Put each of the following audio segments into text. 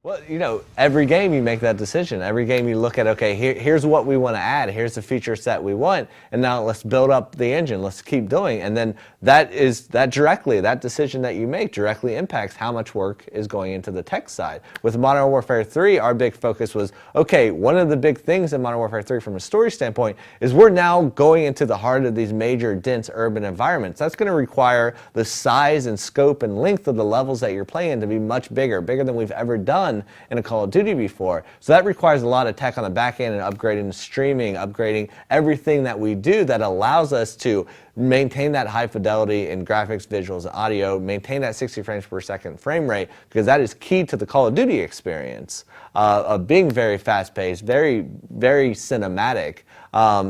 Well, every game you make that decision. Every game you look at, okay, here's what we want to add. Here's the feature set we want. And now let's build up the engine. Let's keep doing. And then that decision that you make directly impacts how much work is going into the tech side. With Modern Warfare 3, our big focus was, okay, one of the big things in Modern Warfare 3 from a story standpoint is we're now going into the heart of these major, dense urban environments. That's going to require the size and scope and length of the levels that you're playing to be much bigger than we've ever done in a Call of Duty before. So that requires a lot of tech on the back end and upgrading streaming, upgrading everything that we do that allows us to maintain that high fidelity in graphics, visuals, and audio, maintain that 60 frames per second frame rate, because that is key to the Call of Duty experience of being very fast-paced, very, very cinematic.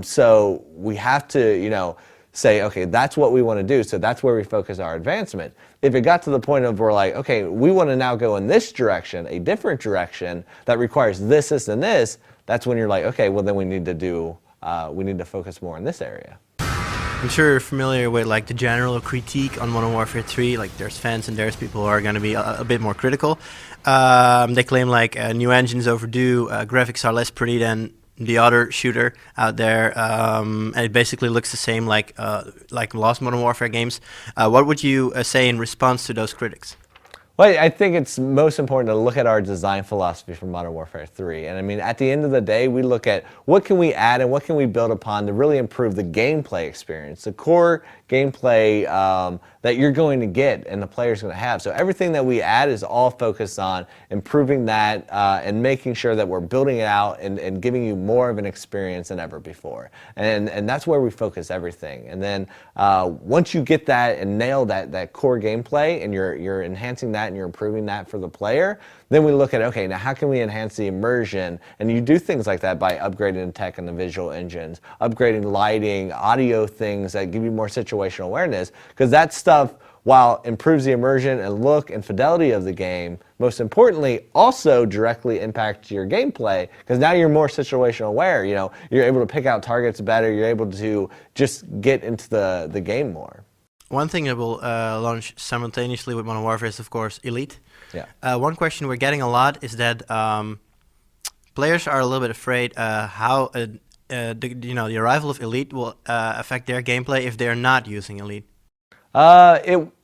So we have to, say, okay, that's what we want to do, so that's where we focus our advancement. If it got to the point of we're like, okay, we want to now go in this direction, a different direction that requires this, and this, that's when you're like, okay, well then we need to focus more in this area. I'm sure you're familiar with like the general critique on Modern Warfare 3. Like there's fans and there's people who are going to be a bit more critical. They claim like new engines overdue, graphics are less pretty than the other shooter out there, and it basically looks the same like last Modern Warfare games. What would you say in response to those critics? Well, I think it's most important to look at our design philosophy for Modern Warfare 3. And I mean, at the end of the day, we look at what can we add and what can we build upon to really improve the gameplay experience, the core gameplay that you're going to get and the player's going to have. So everything that we add is all focused on improving that and making sure that we're building it out and giving you more of an experience than ever before. And that's where we focus everything. And then once you get that and nail that core gameplay and you're enhancing that and you're improving that for the player, then we look at, okay, now how can we enhance the immersion? And you do things like that by upgrading the tech and the visual engines, upgrading lighting, audio things that give you more situational awareness, because that stuff, while improves the immersion and look and fidelity of the game, most importantly, also directly impacts your gameplay, because now you're more situational aware. You're able to pick out targets better. You're able to just get into the game more. One thing that will launch simultaneously with Modern Warfare is, of course, Elite. Yeah. One question we're getting a lot is that players are a little bit afraid how the arrival of Elite will affect their gameplay if they're not using Elite.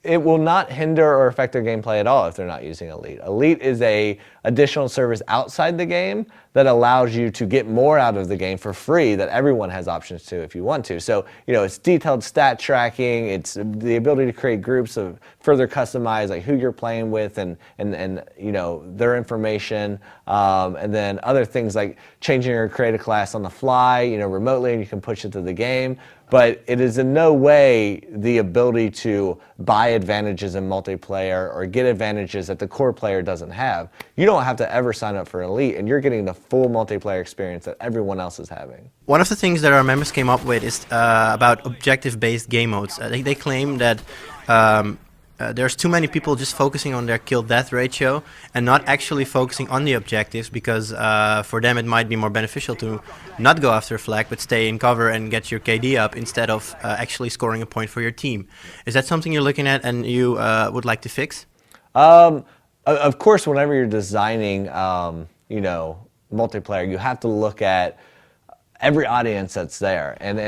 It will not hinder or affect their gameplay at all if they're not using Elite. Elite is a additional service outside the game that allows you to get more out of the game for free that everyone has options to if you want to. So, it's detailed stat tracking, it's the ability to create groups of further customize like who you're playing with and their information, and then other things like changing your create a class on the fly, remotely, and you can push it to the game. But it is in no way the ability to buy advantages in multiplayer or get advantages that the core player doesn't have. You don't have to ever sign up for Elite, and you're getting the full multiplayer experience that everyone else is having. One of the things that our members came up with is about objective-based game modes. They claim that there's too many people just focusing on their kill-death ratio and not actually focusing on the objectives, because for them it might be more beneficial to not go after a flag but stay in cover and get your KD up instead of actually scoring a point for your team. Is that something you're looking at and you would like to fix? Of course, whenever you're designing, multiplayer, you have to look at every audience that's there, and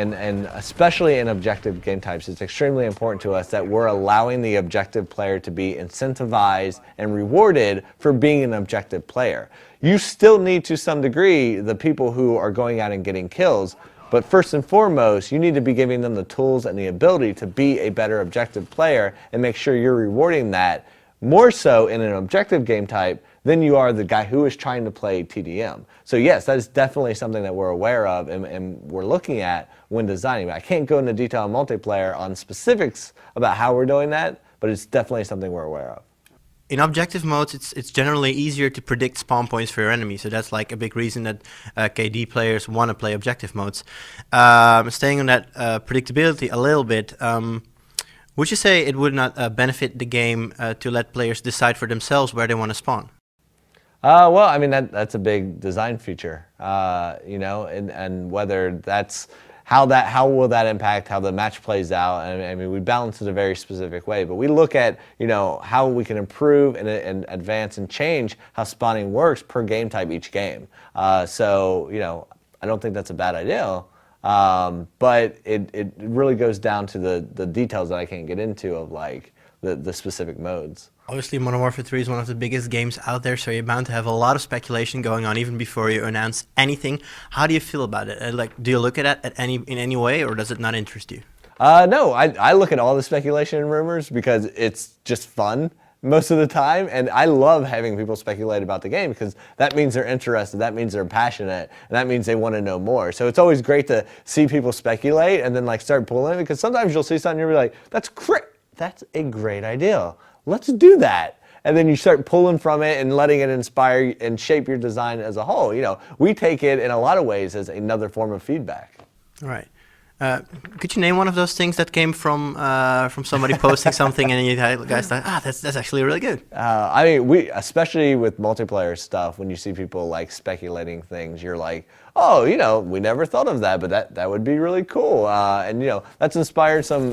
especially in objective game types, it's extremely important to us that we're allowing the objective player to be incentivized and rewarded for being an objective player. You still need, to some degree, the people who are going out and getting kills, but first and foremost, you need to be giving them the tools and the ability to be a better objective player and make sure you're rewarding that more so in an objective game type than you are the guy who is trying to play TDM. So yes, that is definitely something that we're aware of and we're looking at when designing. I can't go into detail on multiplayer on specifics about how we're doing that, but it's definitely something we're aware of. In objective modes, it's generally easier to predict spawn points for your enemy, so that's like a big reason that KD players want to play objective modes. Staying on that predictability a little bit, would you say it would not benefit the game to let players decide for themselves where they want to spawn? Well, I mean, that's a big design feature, and whether that's how will that impact how the match plays out? And I mean, we balance it a very specific way, but we look at, you know, how we can improve and advance and change how spawning works per game type each game. So, you know, I don't think that's a bad idea. But it really goes down to the details that I can't get into of like the specific modes. Obviously, Modern Warfare 3 is one of the biggest games out there, so you're bound to have a lot of speculation going on even before you announce anything. How do you feel about it? Like, do you look at it in any way, or does it not interest you? No, I look at all the speculation and rumors because it's just fun most of the time, and I love having people speculate about the game because that means they're interested, that means they're passionate, and that means they want to know more. So it's always great to see people speculate and then like start pulling, because sometimes you'll see something and you'll be like, that's a great idea. Let's do that. And then you start pulling from it and letting it inspire and shape your design as a whole. You know, we take it in a lot of ways as another form of feedback. All right. Could you name one of those things that came from somebody posting something and you guys thought, that's actually really good? I mean, we, especially with multiplayer stuff, when you see people like speculating things, you're like, oh, you know, we never thought of that, but that would be really cool. And you know, that's inspired some,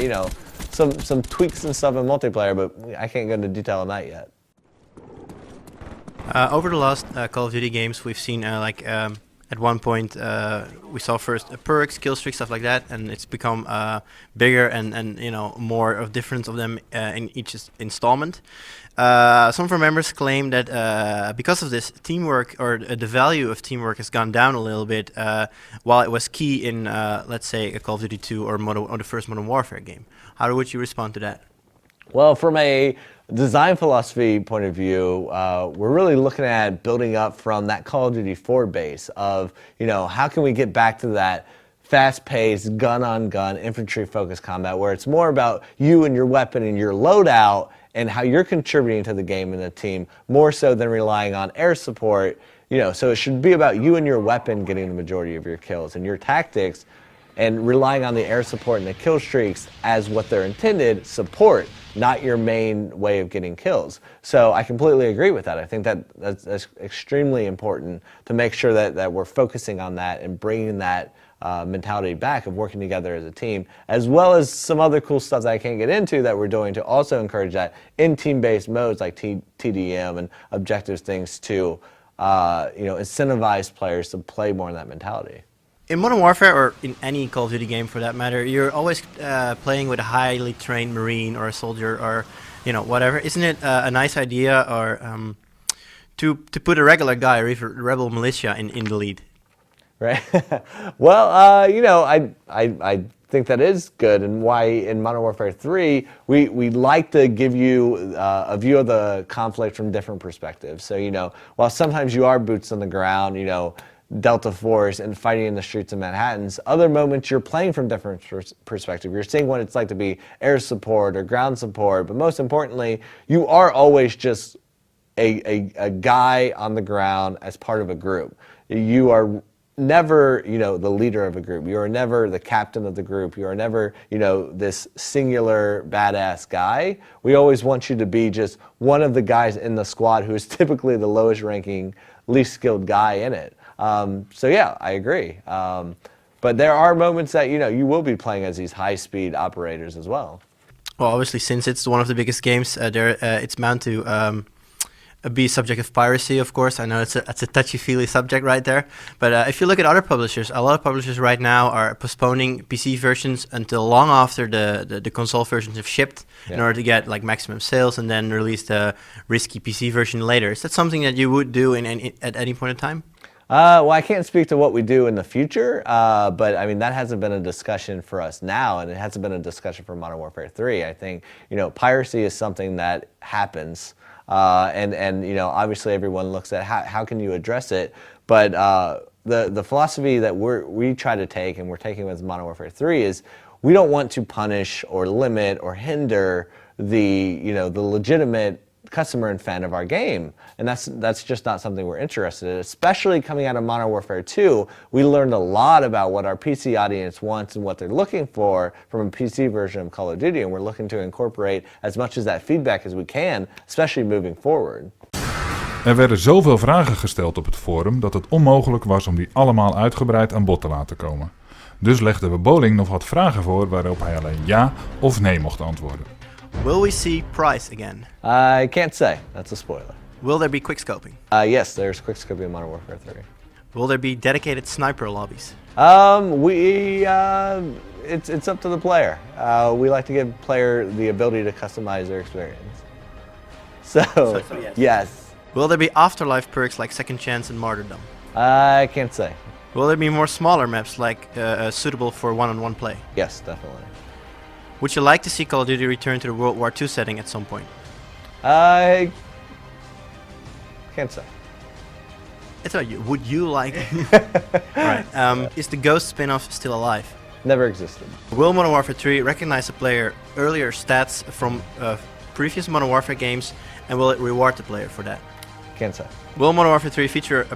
you know, some tweaks and stuff in multiplayer, but I can't go into detail on that yet. Over the last Call of Duty games, we've seen at one point, we saw first perks, kill streaks, stuff like that, and it's become bigger and you know, more of different of them in each installment. Some of our members claim that because of this, teamwork or the value of teamwork has gone down a little bit, while it was key in, let's say, a Call of Duty 2 or the first Modern Warfare game. How would you respond to that? Well, from a design philosophy point of view, we're really looking at building up from that Call of Duty 4 base of, you know, how can we get back to that fast-paced, gun-on-gun, infantry-focused combat where it's more about you and your weapon and your loadout and how you're contributing to the game and the team, more so than relying on air support. You know, so it should be about you and your weapon getting the majority of your kills and your tactics, and relying on the air support and the kill streaks as what they're intended, support, not your main way of getting kills. So I completely agree with that. I think that's extremely important to make sure that we're focusing on that and bringing that mentality back of working together as a team, as well as some other cool stuff that I can't get into that we're doing to also encourage that in team-based modes like TDM and objectives things to you know, incentivize players to play more in that mentality. In Modern Warfare, or in any Call of Duty game for that matter, you're always playing with a highly trained Marine or a soldier or, you know, whatever. Isn't it a nice idea or to put a regular guy or even rebel militia in the lead? Right. Well, you know, I think that is good, and why in Modern Warfare 3 we like to give you a view of the conflict from different perspectives. So, you know, while sometimes you are boots on the ground, you know, Delta Force and fighting in the streets of Manhattan's, other moments you're playing from different perspective. You're seeing what it's like to be air support or ground support, but most importantly, you are always just a guy on the ground as part of a group. You are never, you know, the leader of a group. You are never the captain of the group. You are never, you know, this singular badass guy. We always want you to be just one of the guys in the squad who is typically the lowest ranking, least skilled guy in it. So yeah, I agree. But there are moments that, you know, you will be playing as these high-speed operators as well. Well, obviously, since it's one of the biggest games, it's bound to be subject of piracy, of course. I know it's a touchy-feely subject right there. But if you look at other publishers, a lot of publishers right now are postponing PC versions until long after the console versions have shipped in order to get like maximum sales and then release the risky PC version later. Is that something that you would do at any point in time? Well, I can't speak to what we do in the future, but I mean, that hasn't been a discussion for us now, and it hasn't been a discussion for Modern Warfare 3. I think, you know, piracy is something that happens, and you know, obviously everyone looks at how can you address it, but the philosophy that we try to take, and we're taking with Modern Warfare 3, is we don't want to punish or limit or hinder the, you know, the legitimate customer and fan of our game, and that's just not something we're interested in. Especially coming out of Modern Warfare 2, we learned a lot about what our PC audience wants and what they're looking for from a PC version of Call of Duty, and we're looking to incorporate as much of that feedback as we can, especially moving forward. Er werden zoveel vragen gesteld op het forum dat het onmogelijk was om die allemaal uitgebreid aan bod te laten komen. Dus legden we Bowling nog wat vragen voor waarop hij alleen ja of nee mocht antwoorden. Will we see Price again? I can't say. That's a spoiler. Will there be quickscoping? Yes, there's quickscoping in Modern Warfare 3. Will there be dedicated sniper lobbies? It's up to the player. We like to give player the ability to customize their experience. So yes. yes. Will there be afterlife perks like Second Chance and Martyrdom? I can't say. Will there be more smaller maps like suitable for one-on-one play? Yes, definitely. Would you like to see Call of Duty return to the World War II setting at some point? I can't say. It's not you. Would you like? Right. Is the Ghost spin-off still alive? Never existed. Will Modern Warfare 3 recognize the player earlier stats from previous Modern Warfare games, and will it reward the player for that? Can't say. Will Modern Warfare 3 feature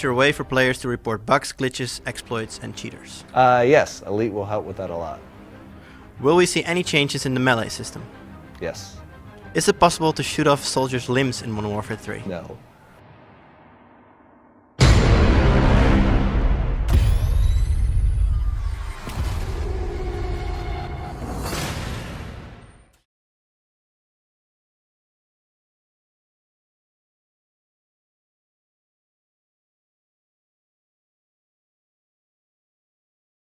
a way for players to report bugs, glitches, exploits, and cheaters? Yes, Elite will help with that a lot. Will we see any changes in the melee system? Yes. Is it possible to shoot off soldiers' limbs in Modern Warfare 3? No.